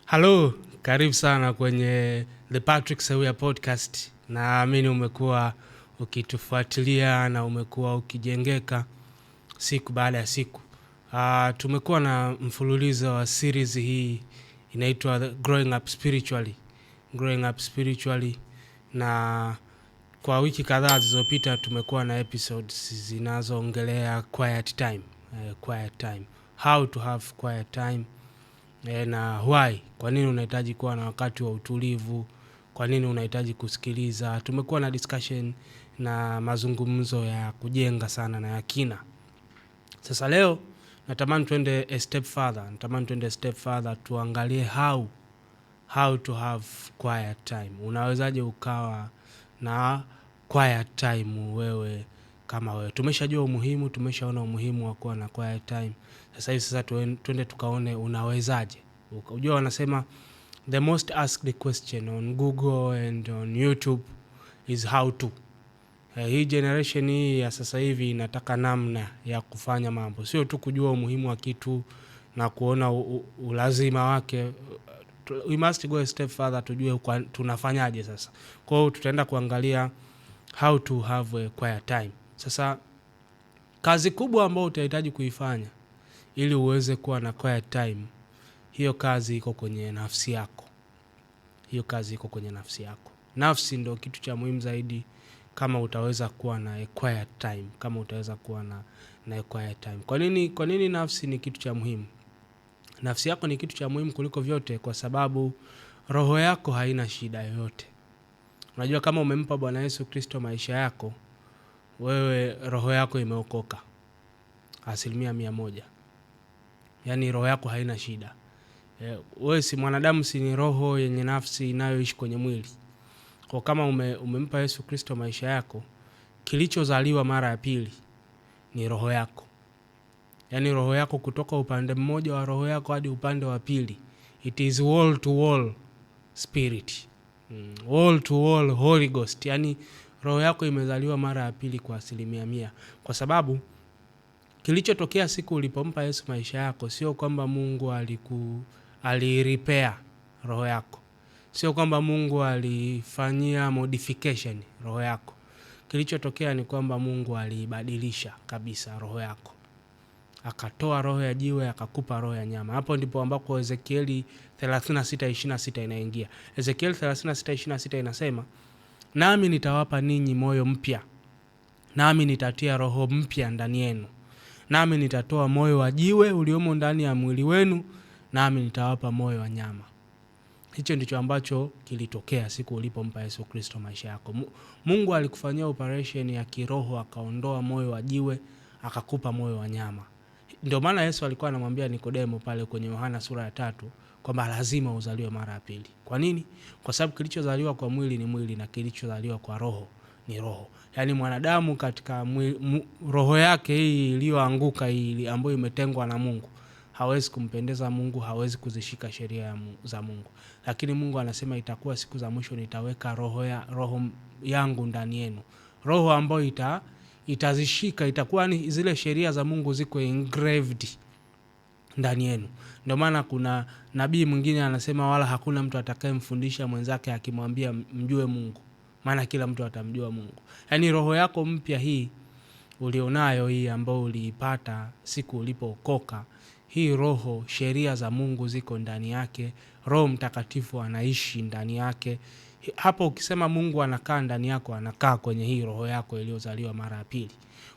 Hello, karibu sana kwenye The Patrick Sawia Podcast. Naamini umekuwa ukitufuatilia na umekuwa ukijengeka siku baada ya siku. Tumekuwa na mfululizo wa series hii inaitwa Growing Up Spiritually. Growing Up Spiritually, na kwa wiki kadhaa zilizopita tumekuwa na episodes zinazoongelea quiet time. Quiet time. How to have quiet time. Na why, kwa nini unahitaji kuwa na wakati wa utulivu, kwa nini unahitaji kusikiliza. Tumekuwa na discussion na mazungumzo ya kujenga sana na ya kina. Sasa leo natamani tuende a step further, tuangalie how to have quiet time. Unawezaje ukawa na quiet time wewe kama wewe. Tumeshajua umuhimu, tumeshaona umuhimu wa kuwa na quiet time. Sasa tuende tukaone unawezaje. Unajua wanasema the most asked question on Google and on YouTube is how to. Hii generation hii ya sasa hivi inataka namna ya kufanya mambo, sio tu kujua umuhimu wa kitu na kuona ulazima wake. We must go a step further, tujue tunafanyaje sasa. Kwa hiyo tutaenda kuangalia how to have a quiet time. Sasa kazi kubwa ambayo utahitaji kuifanya ili uweze kuwa na quiet time, hiyo kazi iko kwenye nafsi yako. Nafsi ndio kitu cha muhimu zaidi kama utaweza kuwa na a quiet time, na a quiet time. Kwa nini nafsi ni kitu cha muhimu? Nafsi yako ni kitu cha muhimu kuliko vyote kwa sababu roho yako haina shida yoyote. Unajua kama umempa Bwana Yesu Kristo maisha yako, wewe roho yako imeokoka 100%. Yaani roho yako haina shida. Wewe si mwanadamu, si ni roho yenye nafsi inayoishi kwenye mwili. Kwa kama umempa Yesu Kristo maisha yako, kilichozaliwa mara ya pili ni roho yako. Yaani roho yako kutoka upande mmoja wa roho yako hadi upande wa pili, it is wall to wall spirit. Wall to wall Holy Ghost. Yaani roho yako imezaliwa mara ya pili kwa 100%. Kwa sababu kilichotokea siku ulipompa Yesu maisha yako, sio kwamba Mungu alirepair roho yako. Sio kwamba Mungu alifanyia modification roho yako. Kilichotokea ni kwamba Mungu alibadilisha kabisa roho yako. Akatoa roho ya jiwe akakupa roho ya nyama. Hapo ndipo ambako Ezekieli 36:26 inaingia. Ezekieli 36:26 inasema, nami nitawapa ninyi moyo mpya, nami nitatia roho mpya ndani yenu, nami nitatoa moyo wa jiwe uliomo ndani ya mwili wenu, nami nitawapa moyo wa nyama. Hicho ndicho ambacho kilitokea siku ulipompa Yesu Kristo maisha yako. Mungu alikufanyia operation ya kiroho, akaondoa moyo wa jiwe akakupa moyo wa nyama. Ndio maana Yesu alikuwa anamwambia Nikodemo pale kwenye Yohana sura ya 3 kwamba lazima uzaliwe mara ya pili. Kwa nini? Kwa sababu kilichozaliwa kwa mwili ni mwili na kilichozaliwa kwa roho ni roho. Yaani mwanadamu katika roho yake hii iliyoanguka, hii ambayo imetengwa na Mungu, hawezi kumpendeza Mungu, hawezi kuzishika sheria za Mungu. Lakini Mungu anasema itakuwa siku za mwisho nitaweka roho yangu ndani yenu. Roho ambayo itazishika, itakuwa ni zile sheria za Mungu ziko engraved ndani yenu. Ndio maana kuna nabii mwingine anasema wala hakuna mtu atakayemfundisha mwenzake akimwambia mjue Mungu, maana kila mtu atamjua Mungu. Yaani roho yako mpya hii ulionayo, hii ambayo uliipata siku ulipookoka, hii roho, sheria za Mungu ziko ndani yake. Roho Mtakatifu anaishi ndani yake. Hapo ukisema Mungu anakaa ndani yako, anakaa kwenye hii roho yako iliyozaliwa mara ya pili.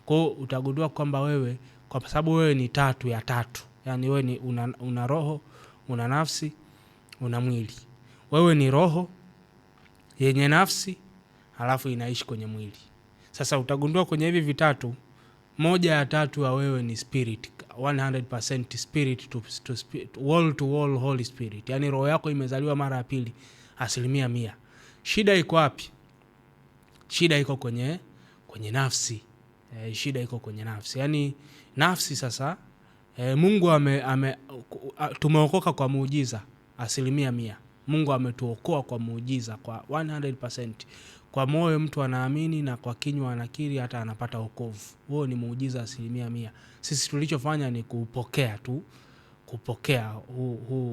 Kwa hiyo utagundua kwamba wewe, kwa sababu wewe ni tatu ya tatu. Yaani wewe ni una roho, una nafsi, una mwili. Wewe ni roho yenye nafsi halafu inaishi kwenye mwili. Sasa utagundua kwenye hivi vitatu, moja ya tatu wa wewe ni spirit, 100% spirit to spirit, wall to wall Holy Spirit. Yaani roho yako imezaliwa mara ya pili 100%. Shida iko wapi? Shida iko kwenye nafsi. Shida iko kwenye nafsi. Yaani nafsi sasa, Mungu tumeokoka kwa muujiza 100%. Mungu ametuokoa kwa muujiza kwa 100%. Kwa moyo mtu anaamini na kwa kinywa anakiri hata anapata wokovu. Huo ni muujiza 100%. Sisi tulichofanya ni kupokea tu kupokea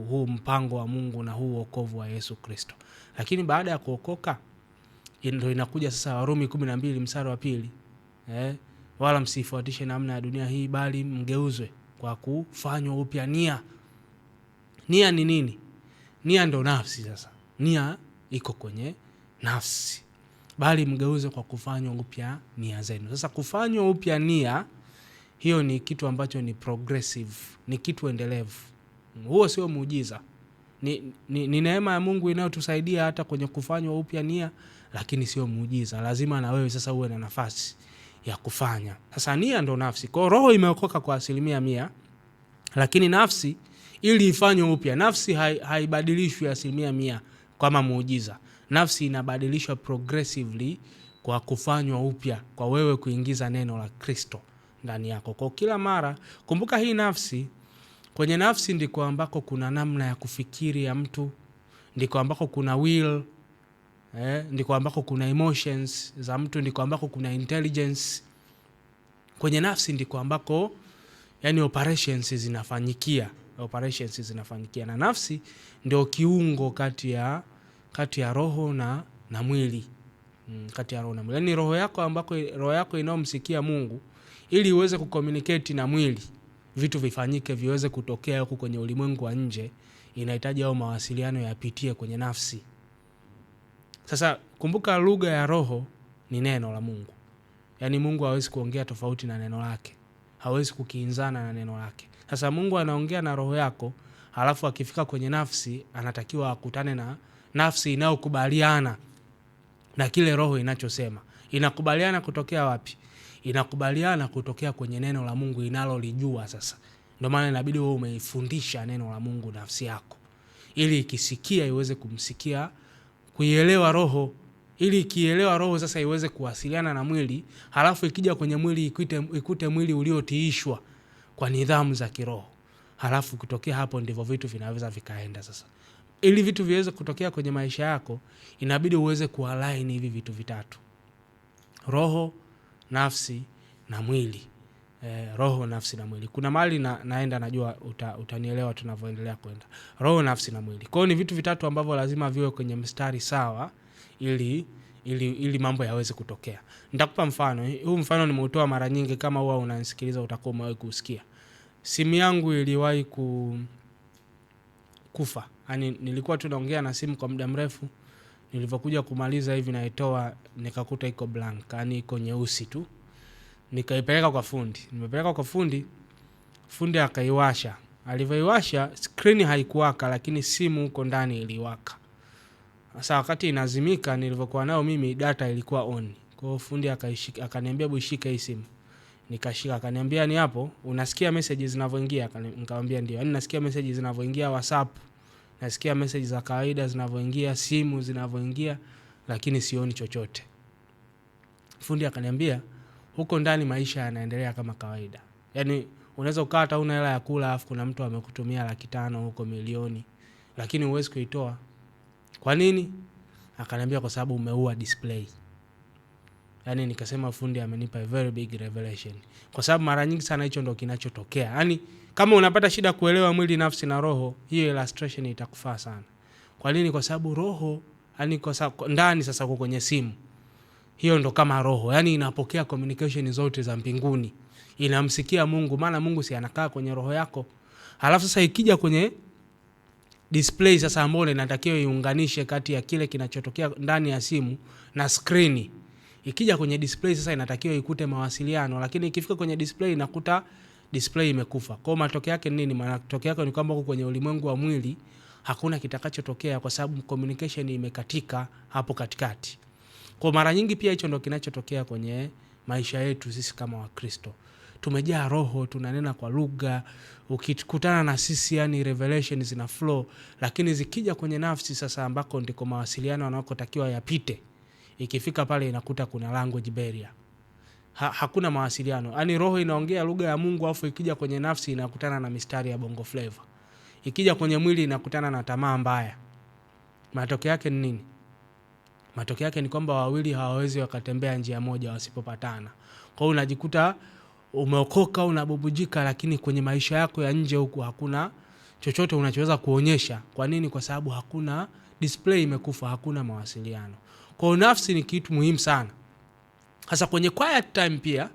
huu mpango wa Mungu na huu wokovu wa Yesu Kristo. Lakini baada ya kuokoka ndio inakuja sasa Warumi 12 mstari wa 2. Wala msifuatishe namna ya dunia hii, bali mgeuzwe kwa kufanywa upya nia. Nia ni nini? Nia ndo nafsi. Sasa nia iko kwenye nafsi. Bali mgeuzwe kwa kufanywa upya nia zenu. Sasa kufanywa upya nia, hiyo ni kitu ambacho ni progressive, ni kitu endelevu. Huo sio muujiza. Ni neema ya Mungu inayotusaidia hata kwenye kufanywa upya nia, lakini sio muujiza. Lazima na wewe sasa uwe na nafasi ya kufanya. Sasa nia ndo nafsi. Kwa roho imeokoka kwa 100%, lakini nafsi ili ifanywe upya, nafsi haibadilishwi 100% kama muujiza. Nafsi inabadilishwa progressively kwa kufanywa upya, kwa wewe kuingiza neno la Kristo ndani yako. Kwa kila mara kumbuka hii nafsi, kwenye nafsi ndiko ambako kuna namna ya kufikiri ya mtu, ndiko ambako kuna will, ndiko ambako kuna emotions za mtu, ndiko ambako kuna intelligence. Kwenye nafsi ndiko ambako yani operations zinafanyikia. Na nafsi ndio kiungo kati ya roho na mwili. Kati ya roho na mwili. Yani roho yako inayomsikia Mungu, ili uweze kucommunicate na mwili, vitu vifanyike, viweze kutokea huko kwenye ulimwengu wa nje, inahitaji hao mawasiliano yapitie kwenye nafsi. Sasa kumbuka lugha ya roho ni neno la Mungu. Yani Mungu hawezi kuongea tofauti na neno lake. Hawezi kukinzana na neno lake. Sasa Mungu anaongea na roho yako, halafu akifika kwenye nafsi anatakiwa akutane na nafsi inayokubaliana na kile roho inachosema. Inakubaliana kutokea wapi? Inakubaliana kutokea kwenye neno la Mungu inalolijua sasa. Ndio maana inabidi wewe umeifundisha neno la Mungu nafsi yako, ili ikisikia iweze kumsikia, kuielewa roho, ili ikielewa roho sasa iweze kuwasiliana na mwili, halafu ikija kwenye mwili ikute mwili uliotiishwa kwa nidhamu za kiroho. Halafu kutokea hapo ndivyo vitu vinaweza vikaenda sasa. Ili vitu viweze kutokea kwenye maisha yako, inabidi uweze kualign hivi vitu vitatu: roho, nafsi na mwili. Roho, nafsi na mwili. Kuna mahali naenda, najua utanielewa tunavyoendelea kwenda. Roho, nafsi na mwili. Kwa hiyo ni vitu vitatu ambavyo lazima viwe kwenye mstari sawa ili mambo yaweze kutokea. Nitakupa mfano. Huu mfano nimeutoa mara nyingi, kama huwa unanisikiliza utakuwa umewahi kusikia. Simu yangu iliwahi kufa. Yaani nilikuwa tunaongea na simu kwa muda mrefu, nilipokuja kumaliza hivi naitoa nikakuta iko blank, yaani iko nyeusi tu. Nikaipeleka kwa fundi. Nimepeleka kwa fundi, fundi akaiwasha. Alivyoiwasha screen haikuwaka, lakini simu huko ndani iliwaka. Sasa wakati inazimika, nilivyokuwa nao mimi data ilikuwa on. Kwa hiyo fundi akaniambia bushike hii simu. Nikashika, akaniambia ni hapo unasikia messages zinavyoingia? Nikamwambia ndio. Yaani nasikia messages zinavyoingia WhatsApp, nasikia messages za kawaida zinavyoingia, simu zinavyoingia, lakini sioni chochote. Fundi akaniambia huko ndani maisha yanaendelea kama kawaida. Yaani unaweza ukaa hata una hela ya kula, afu kuna mtu amekutumia 500,000 huko, milioni, lakini huwezi kuitoa. Kwa nini? Akaniambia kwa sababu umeua display. Yaani nikasema fundi amenipa a very big revelation. Kwa sababu mara nyingi sana hicho ndo kinachotokea. Yaani kama unapata shida kuelewa mwili, nafsi na roho, hiyo illustration itakufaa sana. Kwa nini? Kwa sababu roho, yaani kwa sababu ndani sasa uko kwenye simu, hiyo ndo kama roho. Yaani inapokea communication zote za mbinguni. Inamsikia Mungu, maana Mungu si anakaa kwenye roho yako. Halafu sasa ikija kwenye display sasa, ambayo inatakiwa iunganishe kati ya kile kinachotokea ndani ya simu na screen. Ikija kwenye display sasa inatakiwa ikute mawasiliano, lakini ikifika kwenye display inakuta display imekufa. Kwa hiyo matokeo yake nini? Matokeo yake ni kwamba huko kwenye ulimwengu wa mwili hakuna kitakachotokea, kwa sababu communication imekatika hapo katikati. Kwa mara nyingi pia hicho ndo kinachotokea kwenye maisha yetu sisi kama Wakristo. Tumejaa roho, tunanena kwa lugha, ukikutana na sisi yani revelation zina flow, lakini zikija kwenye nafsi sasa, ambako ndiko mawasiliano yanayotakiwa yapite, ikifika pale inakuta kuna language barrier. Hakuna mawasiliano. Yaani roho inaongea lugha ya Mungu, afu ikija kwenye nafsi inakutana na mistari ya bongo flavor. Ikija kwenye mwili inakutana na tamaa mbaya. Matokeo yake ni nini? Matokeo yake ni kwamba wawili hawawezi wakatembea njia moja wasipopatana. Kwa hiyo unajikuta umeokoka, unabubujika, lakini kwenye maisha yako ya nje huku chochote unachoweza kuonyesha. Kwa nini? Kwa sababu hakuna display, imekufa, hakuna mawasiliano. Kwa nafsi ni kitu muhimu sana. Hasa kwenye quiet time pia,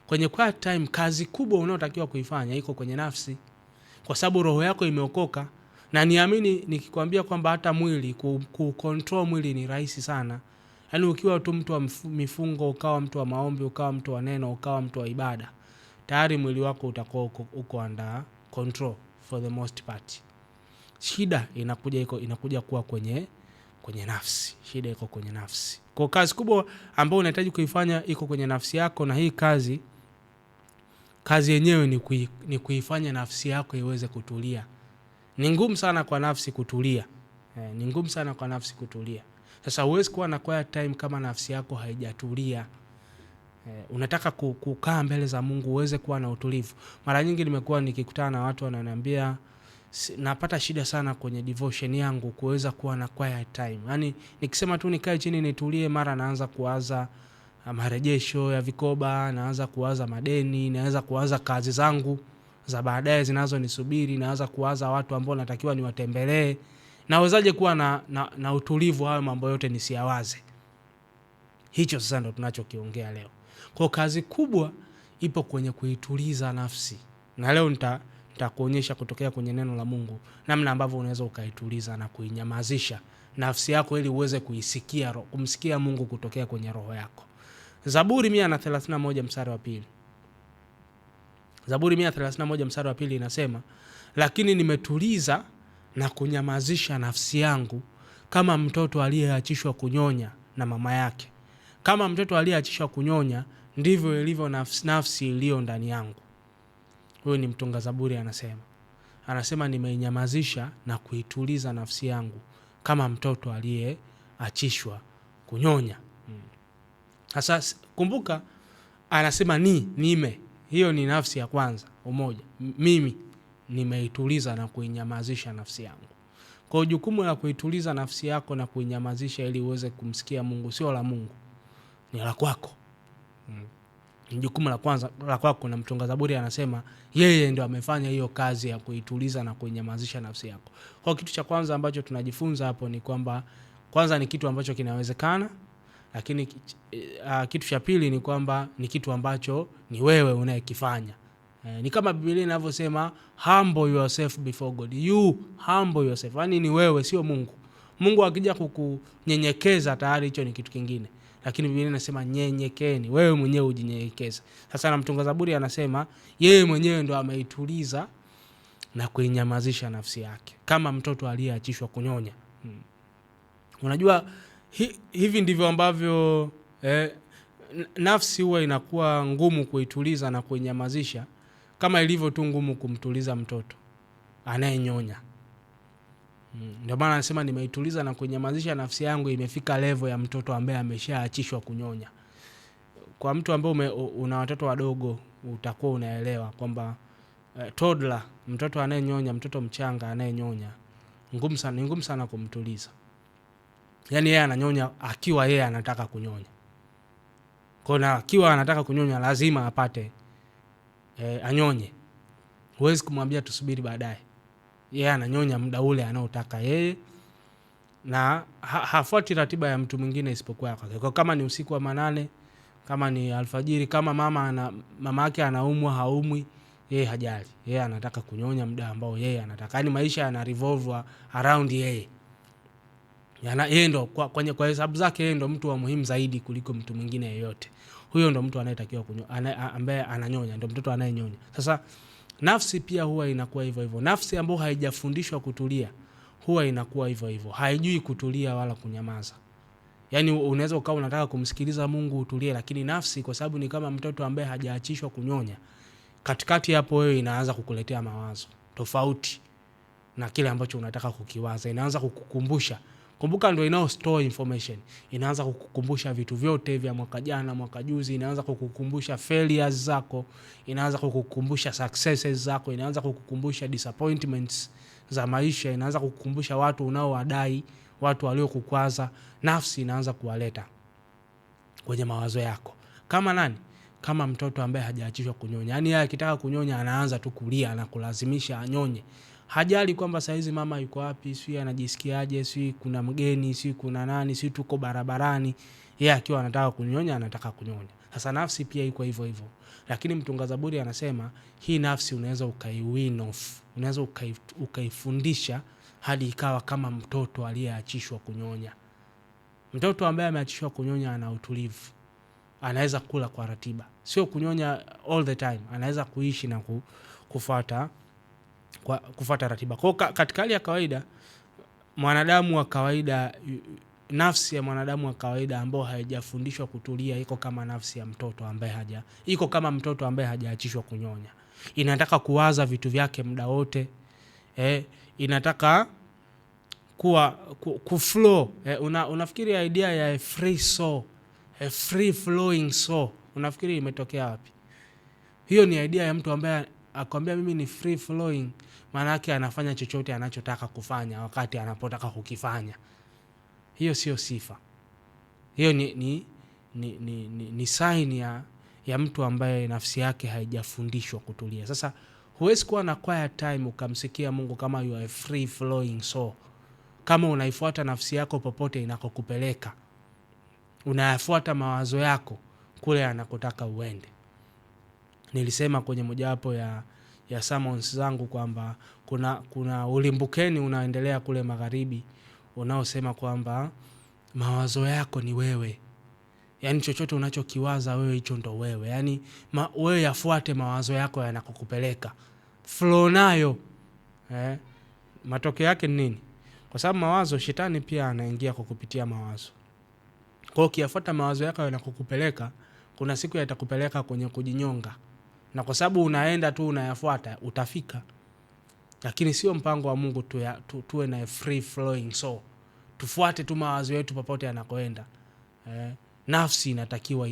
kwenye quiet time kazi kubwa unayotakiwa kuifanya iko kwenye nafsi, kwa sababu roho yako imeokoka. Na niamini nikikwambia kwamba hata mwili control mwili ni rahisi sana. Yaani ukiwa tu mtu wa mifungo, ukawa mtu wa maombi, ukawa mtu wa neno, ukawa mtu wa ibada, tayari mwili wako utakuwa uko under control for the most part. Shida inakuja kuwa kwenye nafsi. Shida iko kwenye nafsi. Kwa kazi kubwa ambayo unahitaji kuifanya iko kwenye nafsi yako, na hii kazi yenyewe ni kuifanya nafsi yako iweze kutulia. Ni ngumu sana kwa nafsi kutulia. Ni ngumu sana kwa nafsi kutulia. Sasa huwezi kuwa na quiet time kama nafsi yako haijatulia. Unataka kukaa mbele za Mungu uweze kuwa na utulivu. Mara nyingi nimekuwa nikikutana na watu wananiambia napata shida sana kwenye devotion yangu kuweza kuwa na quiet time. Yaani nikisema tu nikae chini nitulie, mara naanza kuwaza marejesho ya vikoba, naanza kuwaza madeni, naanza kuwaza kazi zangu za baadaye zinazonisubiri, naanza kuwaza watu ambao natakiwa niwatembelee. Nawezaje kuwa na utulivu hayo mambo yote nisiyawaze? Hicho sasa ndo tunachokiongea leo. Kwa kazi kubwa ipo kwenye kuituliza nafsi. Na leo nitakuonyesha kutokea kwenye neno la Mungu namna ambavyo unaweza ukaituliza na kuinyamazisha nafsi yako ili uweze kumsikia Mungu kutokea kwenye roho yako. Zaburi 131 mstari wa 2. Zaburi 131 mstari wa 2 inasema, lakini nimetuliza na kunyamazisha nafsi yangu kama mtoto aliyeachishwa kunyonya na mama yake. Kama mtoto aliyeachishwa kunyonya, ndivyo ilivyo nafsi iliyo ndani yangu. Huyu ni mtunga Zaburi anasema nimeinyamazisha na kuituliza nafsi yangu kama mtoto aliyeachishwa kunyonya. Sasa kumbuka anasema nime. Hiyo ni nafsi ya kwanza, umoja. Mimi nimeituliza na kuinyamazisha nafsi yangu. Kwa jukumu la kuituliza nafsi yako na kuinyamazisha ili uweze kumsikia Mungu sio la Mungu, ni la kwako. Jukumu la kwanza la kwako, na mtunga Zaburi anasema yeye ndio amefanya hiyo kazi ya kuituliza na kuinyamazisha nafsi yako. Kwa kitu cha kwanza ambacho tunajifunza hapo ni kwamba kwanza ni kitu ambacho kinawezekana, lakini kitu cha pili ni kwamba ni kitu ambacho ni wewe unayekifanya. Ni kama Biblia inavyosema humble yourself before God. You humble yourself. Yaani ni wewe, sio Mungu. Mungu akija kukunyenyekeza tayari hicho ni kitu kingine. Lakini Biblia inasema nyenyekeni, wewe mwenyewe ujinyenyekeze. Sasa na mtunga Zaburi anasema yeye mwenyewe ndo ameituliza na kuinyamazisha nafsi yake kama mtoto aliyeachishwa kunyonya. Unajua hivi ndivyo ambavyo nafsi huwa inakuwa ngumu kuituliza na kuinyamazisha, kama ilivyo tu ngumu kumtuliza mtoto anayenyonya. Ndio maana anasema nimeituliza na kuinyamazisha nafsi yangu, imefika level ya mtoto ambaye ameshaachishwa kunyonya. Kwa mtu ambaye una watoto wadogo utakuwa unaelewa kwamba toddler, mtoto anayenyonya, mtoto mchanga anayenyonya, ngumu sana kumtuliza. Yaani yeye ananyonya akiwa yeye anataka kunyonya. Kwa akiwa anataka kunyonya lazima apate anyonye. Huwezi kumwambia tusubiri baadaye. Yeye ananyonya muda ule anaotaka yeye, na hafuati ratiba ya mtu mwingine isipokuwa yake. Kwa kama ni usiku wa manane, kama ni alfajiri, kama mama yake anaumwa haumwi, yeye hajali. Yeye anataka kunyonya muda ambao yeye anataka. Yaani maisha yana revolve around yeye. Yeye ndo kwa hesabu zake yeye ndo mtu wa muhimu zaidi kuliko mtu mwingine yeyote. Huyo ndo mtu anayetakiwa ambaye ananyonya, ndo mtoto anayenyonya. Sasa nafsi pia huwa inakuwa hivyo hivyo. Nafsi ambayo haijafundishwa kutulia huwa inakuwa hivyo hivyo. Haijui kutulia wala kunyamaza. Yaani unaweza ukawa unataka kumsikiliza Mungu utulie, lakini nafsi kwa sababu ni kama mtoto ambaye hajaachishwa kunyonya, katikati hapo wewe inaanza kukuletea mawazo tofauti na kile ambacho unataka kukiwaza. Inaanza kukukumbusha. Kumbuka ndio inao store information. Inaanza kukukumbusha vitu vyote vya mwaka jana, mwaka juzi, inaanza kukukumbusha failures zako, inaanza kukukumbusha successes zako, inaanza kukukumbusha disappointments za maisha, inaanza kukukumbusha watu unaowadai, watu waliokukwaza. Nafsi inaanza kuwaleta kwenye mawazo yako. Kama nani? Kama mtoto ambaye hajaachishwa kunyonya. Yaani yeye akitaka kunyonya anaanza tu kulia na kulazimisha anyonye. Hajali kwamba saizi mama yuko wapi, sijui anajisikiaje, sijui kuna mgeni, sijui kuna nani, sijui tuko barabarani. Yeye akiwa anataka kunyonya, anataka kunyonya. Sasa nafsi pia iko hivyo hivyo. Lakini mtunga Zaburi anasema hii nafsi unaweza ukaiwin off, unaweza ukaifundisha hadi ikawa kama mtoto aliyeachishwa kunyonya. Mtoto ambaye ameachishwa kunyonya ana utulivu, anaweza kula kwa ratiba, sio kunyonya all the time, anaweza kuishi na kufuata ratiba. Kwa katika hali ya kawaida, mwanadamu wa kawaida, nafsi ya mwanadamu wa kawaida ambao haijafundishwa kutulia iko kama nafsi ya mtoto ambaye mtoto ambaye hajaachishwa kunyonya. Inataka kuwaza vitu vyake muda wote, inataka kuflow. Unafikiri idea ya free soul, a free flowing soul, unafikiri imetokea wapi? Hiyo ni idea ya mtu ambaye akwambia mimi ni free flowing, maana yake anafanya chochote anachotaka kufanya wakati anapotaka kukifanya. Hiyo sio sifa. Hiyo ni sign ya mtu ambaye nafsi yake haijafundishwa kutulia. Sasa huwezi kuwa na quiet time ukamsikia Mungu kama you are a free flowing soul, kama unaifuata nafsi yako popote inakokupeleka, unayafuata mawazo yako kule anakotaka uende. Nilisema kwenye mojawapo ya sermons zangu kwamba kuna ulimbukeni unaendelea kule magharibi unaosema kwamba mawazo yako ni wewe. Yaani chochote unachokiwaza wewe, hicho ndo wewe. Yaani wewe yafuate mawazo yako yanakokupeleka, flow nayo. Matokeo yake ni nini? Kwa sababu mawazo, shetani pia anaingia kwa kupitia mawazo. Kwa hiyo ukiyafuata mawazo yako yanakokupeleka, kuna siku yatakupeleka kwenye kujinyonga. Na kwa sababu unaenda tu unayafuata, utafika. Lakini sio mpango wa Mungu tuwe na free flowing soul. Tufuate tu mawazo yetu popote yanakoenda. Nafsi inatakiwa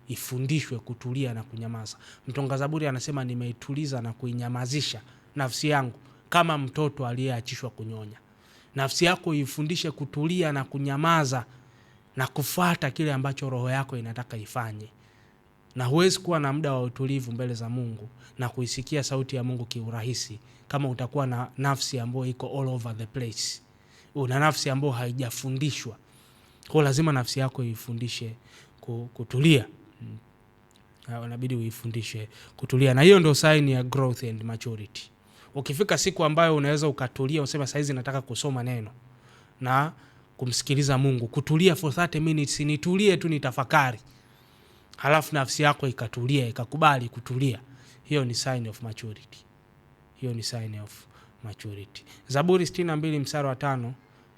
ifundishwe kutulia na kunyamaza. Mtunga Zaburi anasema nimeituliza na kuinyamazisha nafsi yangu kama mtoto aliyeachishwa kunyonya. Nafsi yako ifundishe kutulia na kunyamaza na kufuata kile ambacho roho yako inataka ifanye. Na huwezi kuwa na muda wa utulivu mbele za Mungu na kuisikia sauti ya Mungu kiurahisi kama utakuwa na nafsi ambayo iko all over the place. Una nafsi ambayo haijafundishwa. Kwa lazima nafsi yako ifundishe kutulia. Unabidi uifundishe kutulia, na hiyo ndio sign ya growth and maturity. Ukifika siku ambayo unaweza ukatulia, useme saizi nataka kusoma neno na kumsikiliza Mungu, kutulia for 30 minutes, nitulie tu nitafakari. Halafu nafsi yako ikatulia, ikakubali kutulia. Hiyo ni sign of maturity. Hiyo ni sign of maturity. Zaburi 62 mstari wa 5,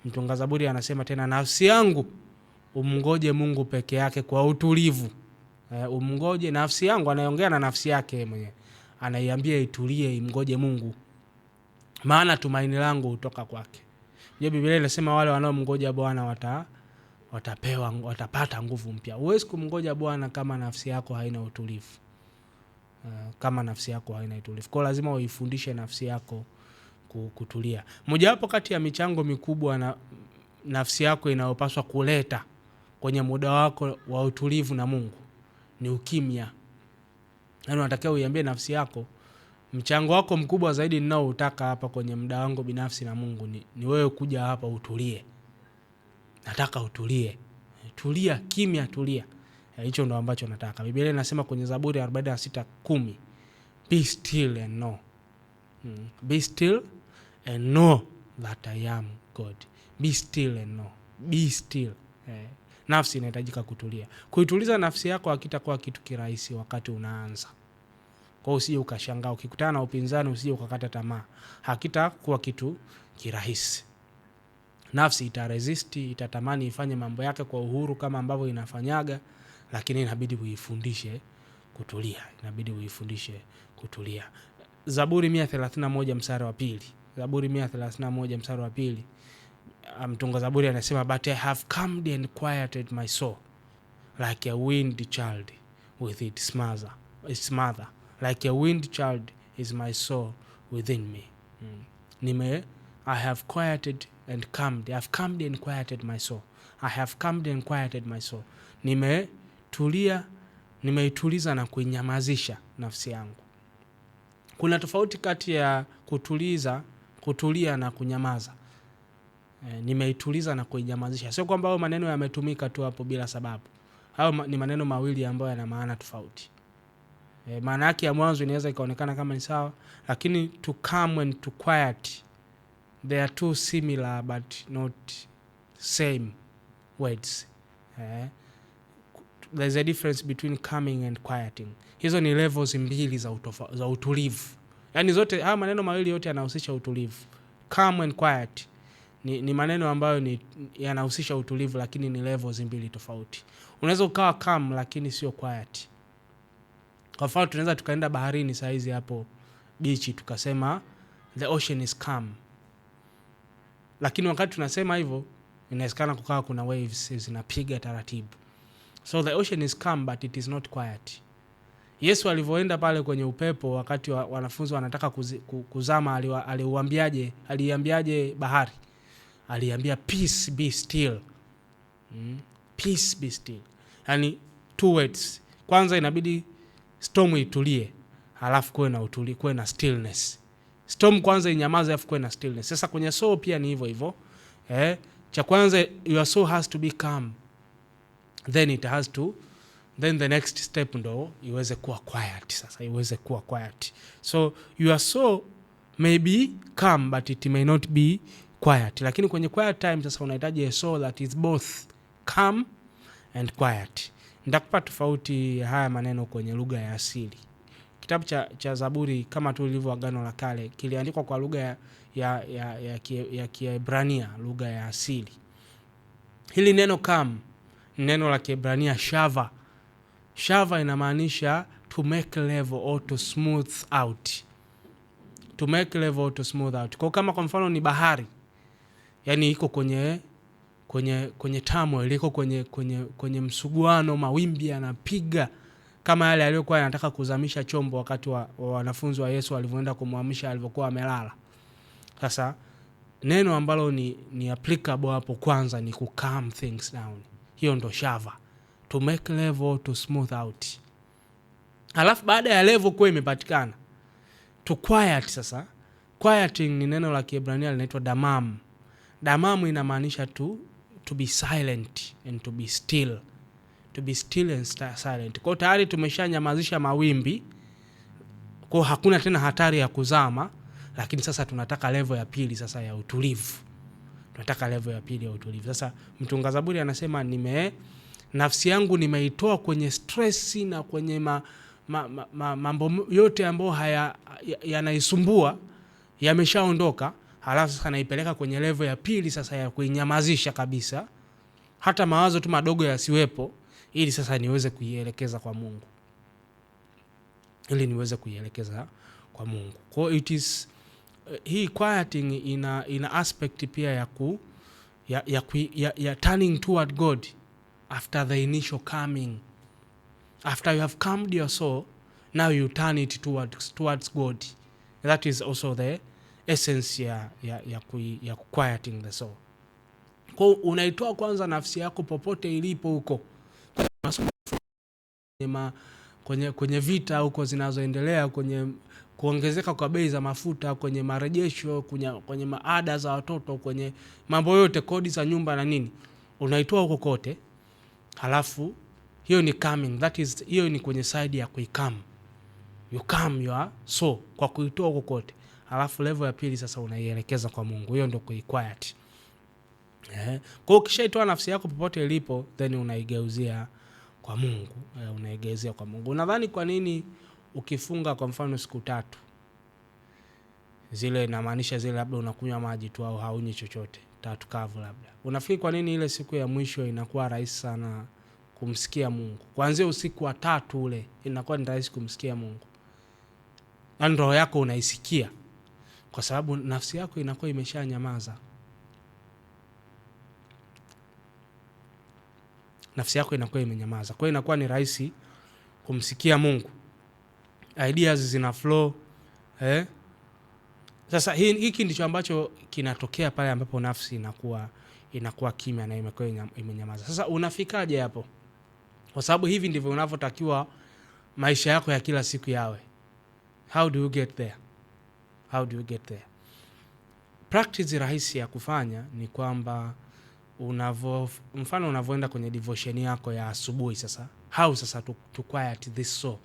mtunga Zaburi anasema tena, nafsi yangu umngoje Mungu peke yake kwa utulivu. Umngoje nafsi yangu, anaongea na nafsi yake mwenyewe. Anaiambia itulie, imngoje Mungu. Maana tumaini langu hutoka kwake. Biblia inasema wale wanaomngoja Bwana watapata nguvu mpya. Huwezi kumngoja Bwana kama nafsi yako haina utulivu. Kwa lazima uifundishe nafsi yako kutulia. Mojawapo kati ya michango mikubwa na nafsi yako inayopaswa kuleta kwenye muda wako wa utulivu na Mungu ni ukimya. Yaani unatakiwa uiambie nafsi yako, mchango wako mkubwa zaidi ninaoutaka hapa kwenye muda wangu binafsi na Mungu ni wewe kuja hapa utulie. Nataka utulie. Tulia, kimya, tulia. Hicho ndo ambacho nataka. Biblia inasema kwenye Zaburi 46:10, be still and know. Be still and know that I am God. Be still and know. Be still. Nafsi inahitajika kutulia. Kuituliza nafsi yako hakitakuwa kitu kirahisi wakati unaanza. Kwa usije ukashangaa ukikutana na upinzani, usije ukakata tamaa. Hakitakuwa kitu kirahisi. Nafsi itaresist, itatamani ifanye mambo yake kwa uhuru kama ambavyo inafanyaga, lakini inabidi uifundishe kutulia. Zaburi 131 mstari wa 2. Zaburi 131 mstari wa 2. Mtunga Zaburi anasema, but I have calmed and quieted my soul like a weaned child with its mother. Like a weaned child is my soul within me. I have quieted and calmed. I have calmed and quieted my soul. I have calmed and quieted my soul. Nimeituliza na kuinyamazisha nafsi yangu. Kuna tofauti kati ya kutuliza kutulia na kunyamaza. Nimeituliza na kuinyamazisha. Sio kwamba hayo maneno yametumika tu hapo bila sababu. Hayo ni maneno mawili ambayo yana maana tofauti. Maana yake ya mwanzo inaweza ikaonekana kama ni sawa, lakini to calm and to quiet, they are two similar but not same words. There's a difference between calming and quieting. Hizo ni levels mbili za utulivu. Yaani zote haya maneno mawili yote yanahusisha utulivu. Calm and quiet ni maneno ambayo yanahusisha utulivu, lakini ni levels mbili tofauti. Unaweza ukawa calm lakini sio quiet. Kwa mfano tunaweza tukaenda baharini saa hizi hapo beach tukasema the ocean is calm. Lakini wakati tunasema hivyo inawezekana kukawa kuna waves zinapiga taratibu. So the ocean is calm but it is not quiet. Yesu alivyoenda pale kwenye upepo wakati wanafunzi wanataka kuzama, aliambiaje bahari? Aliambia peace be still. Peace be still. Yaani two words. Kwanza inabidi storm itulie, halafu kuwe na stillness. Storm kwanza inyamaze, halafu kuwe na stillness. Sasa kwenye soul pia ni hivyo hivyo. Cha kwanza your soul has to be calm. Then the next step ndo iweze kuwa quiet. Sasa iweze kuwa quiet. So your soul may be calm but it may not be quiet. Lakini kwenye quiet time sasa unahitaji a soul that is both calm and quiet. Ndakupa tofauti haya maneno kwenye lugha ya asili. Kitabu cha Zaburi kama tu ilivyo Agano la Kale kiliandikwa kwa lugha ya Kiebrania, lugha ya asili. Hili neno calm, neno la Kiebrania shava. Shava inamaanisha to make level or to smooth out. To make level or to smooth out. Kwa kama kwa mfano ni bahari, yani iko kwenye turmoil, iko kwenye msuguano, mawimbi yanapiga kama yale aliyokuwa anataka kuzamisha chombo wakati wa wanafunzi wa Yesu walivyoenda kumhamisha alivyokuwa amelala. Sasa neno ambalo ni applicable hapo kwanza ni ku calm things down. Hiyo ndo shava. To make level, to smooth out. Alafu baada ya level kuwa imepatikana, to quiet sasa. Quieting ni neno la Kiebrania linaitwa damam. Damam inamaanisha to be silent and to be still. To be still and silent. Kwa tayari tumeshanyamazisha mawimbi, kwa hakuna tena hatari ya kuzama, lakini sasa tunataka level ya pili sasa ya utulivu. Tunataka level ya pili ya utulivu. Sasa mtunga Zaburi anasema nafsi yangu nimeitoa kwenye stress na kwenye mambo yote ambayo yanaisumbua yameshaondoka, halafu sasa naipeleka kwenye level ya pili sasa ya kuinyamazisha kabisa, hata mawazo tu madogo yasiwepo, ili sasa niweze kuielekeza kwa Mungu. Kwa it is hii quieting ina aspect pia ya turning toward God after the initial calming. After you have calmed your soul, now you turn it towards God. That is also the essence ya quieting the soul. Kwa unaitoa kwanza nafsi yako popote ilipo huko. Kwenye vita huko zinazoendelea, kwenye kuongezeka kwa bei za mafuta, kwenye marejesho, kwenye maada za watoto, kwenye mambo yote, kodi za nyumba na nini. Unaitoa huko kote. Halafu hiyo ni calming. Hiyo ni kwenye side ya kuicalm. You calm your soul kwa kuitoa huko kote. Halafu level ya pili sasa unaielekeza kwa Mungu. Hiyo ndio kuiquiet. Kwa ukishaitoa nafsi yako popote ilipo, then unaigeuzia kwa Mungu. Unaigeuzia kwa Mungu. Unadhani kwa nini ukifunga kwa mfano siku 3 zile, inamaanisha zile labda unakunywa maji tu au haunywi chochote, 3 kavu labda, unafikiri kwa nini ile siku ya mwisho inakuwa rahisi sana kumsikia Mungu? Kuanzia usiku wa 3 ule inakuwa ni rahisi kumsikia Mungu. Roho yako unaisikia kwa sababu nafsi yako inakuwa imeshanyamaza. Nafsi yako inakuwa imenyamaza. Kwa hiyo inakuwa ni rahisi kumsikia Mungu. Ideas zina flow. Sasa hiki ndicho ambacho kinatokea pale ambapo nafsi inakuwa kimya na imekuwa imenyamaza. Sasa unafikaje hapo? Kwa sababu hivi ndivyo unavyotakiwa maisha yako ya kila siku yawe. How do you get there? practice rahisi ya kufanya ni kwamba mfano unavyoenda kwenye devotion yako ya asubuhi sasa. How sasa to quiet this soul.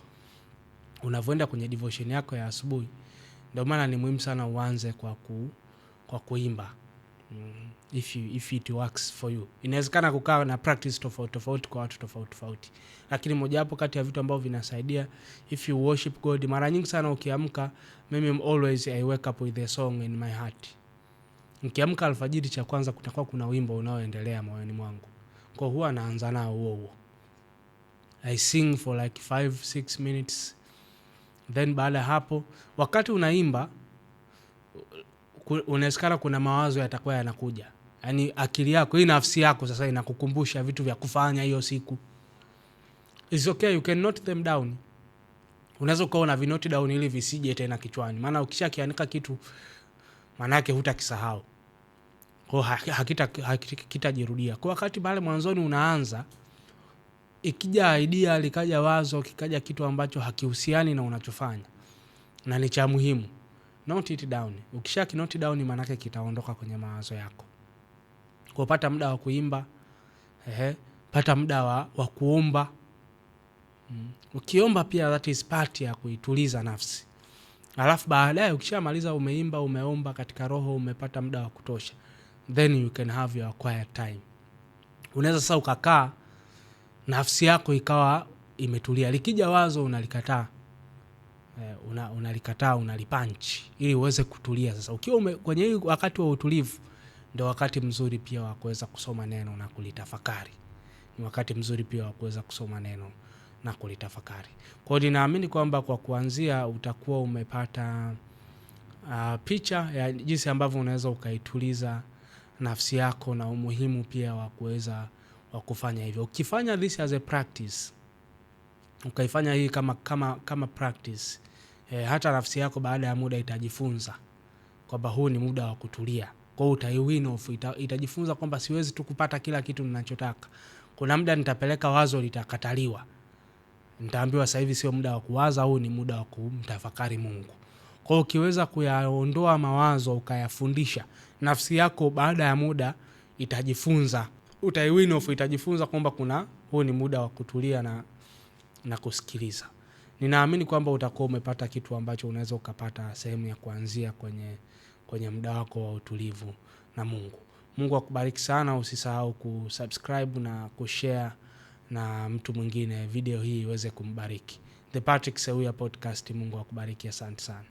Unavyoenda kwenye devotion yako ya asubuhi, ndio maana ni muhimu sana uanze kwa kuimba. If it works for you. Inawezekana kukaa na practice tofauti kwa watu tofauti. Lakini moja wapo kati ya vitu ambavyo vinasaidia, if you worship God, mara nyingi sana ukiamka, mimi always I wake up with a song in my heart. Nikiamka alfajiri, cha kwanza kutakuwa kuna wimbo unaoendelea moyoni mwangu. Kwa huwa naanza nao huo. I sing for like 5-6 minutes. Then baada hapo, wakati unaimba, unawezekana kuna mawazo yatakuwa yanakuja. Yaani akili yako, hii nafsi yako sasa inakukumbusha vitu vya kufanya hiyo siku. It's okay, you can note them down. Unaweza kuwa una vinote down ili visije tena kichwani. Maana ukishakiandika kitu, maana yake hutakisahau. Kwa hakitajirudia. Kwa wakati pale mwanzoni unaanza, ikija idea, likaja wazo, kikaja kitu ambacho hakihusiani na unachofanya na ni cha muhimu, note it down. Ukishakinote down, maana yake kitaondoka kwenye mawazo yako. Kwa pata muda wa kuimba, pata muda wa kuomba. Ukiomba pia that is part ya kuituliza nafsi. Alafu baadaye ukishamaliza umeimba, umeomba katika roho, umepata muda wa kutosha, then you can have your quiet time. Unaweza sasa ukakaa, nafsi yako ikawa imetulia. Likija wazo unalikataa. Unalikataa, unalipunch ili uweze kutulia. Sasa ukiwa kwenye wakati wa utulivu, ndio wakati mzuri pia wa kuweza kusoma neno na kulitafakari. Ni wakati mzuri pia wa kuweza kusoma neno na kulitafakari. Kwa hiyo ninaamini kwamba kwa kuanzia utakuwa umepata picha ya jinsi ambavyo unaweza ukaituliza nafsi yako na umuhimu pia wa kuweza kufanya hivyo. Ukifanya this as a practice, ukaifanya hii kama practice, hata nafsi yako baada ya muda itajifunza kwamba huu ni muda wa kutulia. Kwa hiyo utaiwin off, itajifunza kwamba siwezi tu kupata kila kitu ninachotaka. Kuna muda nitapeleka wazo litakataliwa. Nitaambiwa sasa hivi sio muda wa kuwaza, huu ni muda wa kumtafakari Mungu. Kwa hiyo ukiweza kuyaondoa mawazo ukayafundisha, nafsi yako baada ya muda itajifunza. Utaiwin off, itajifunza kwamba huu ni muda wa kutulia na kusikiliza. Ninaamini kwamba utakuwa umepata kitu ambacho unaweza ukapata sehemu ya kuanzia kwenye muda wako wa utulivu na Mungu. Mungu akubariki sana. Usisahau kusubscribe na kushare na mtu mwingine video hii iweze kumbariki. The Patrick Seuya Podcast. Mungu akubariki. Asante sana.